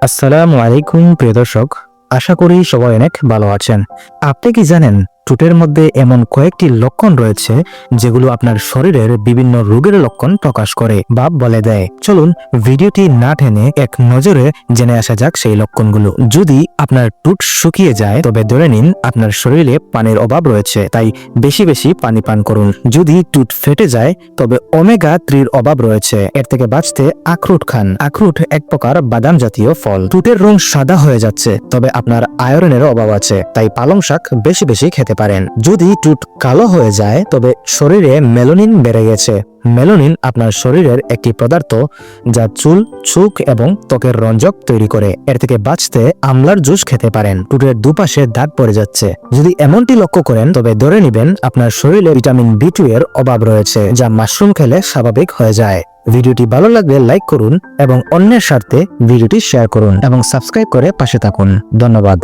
আসসালামু আলাইকুম প্রিয় দর্শক, আশা করি সবাই অনেক ভালো আছেন। আপনি কি জানেন ঠোঁটের মধ্যে এমন কয়েকটি লক্ষণ রয়েছে যেগুলো আপনার শরীরের বিভিন্ন রোগের লক্ষণ প্রকাশ করে বা বলে দেয়। চলুন ভিডিওটি না টেনে এক নজরে জেনে আসা যাক সেই লক্ষণগুলো। যদি আপনার ঠোঁট শুকিয়ে যায় তবে ধরে নিন আপনার শরীরে পানির অভাব রয়েছে, তাই বেশি বেশি পানি পান করুন। যদি ঠোঁট ফেটে যায় তবে ওমেগা 3 অভাব রয়েছে, এর থেকে বাঁচতে আখরোট খান। আখরোট এক প্রকার বাদাম জাতীয় ফল। ঠোঁটের রং সাদা হয়ে যাচ্ছে তবে আপনার আয়রনের অভাব আছে, তাই পালং শাক বেশি বেশি খেতে পারেন। যদি ঠোঁট কালো হয়ে যায় তবে শরীরে মেলানিন বেড়ে গেছে। মেলানিন আপনার শরীরের একটি পদার্থ যা চুল, চোখ এবং ত্বকের রঞ্জক তৈরি করে। এর থেকে বাঁচতে আমলার জুস খেতে পারেন। ঠোঁটের দুপাশে দাগ পড়ে যাচ্ছে, যদি এমনটি লক্ষ্য করেন তবে ধরে নেবেন আপনার শরীরে ভিটামিন B2 এর অভাব রয়েছে, যা মাশরুম খেলে স্বাভাবিক হয়ে যায়। ভিডিওটি ভালো লাগলে লাইক করুন এবং অন্যের স্বার্থে ভিডিওটি শেয়ার করুন এবং সাবস্ক্রাইব করে পাশে থাকুন। ধন্যবাদ।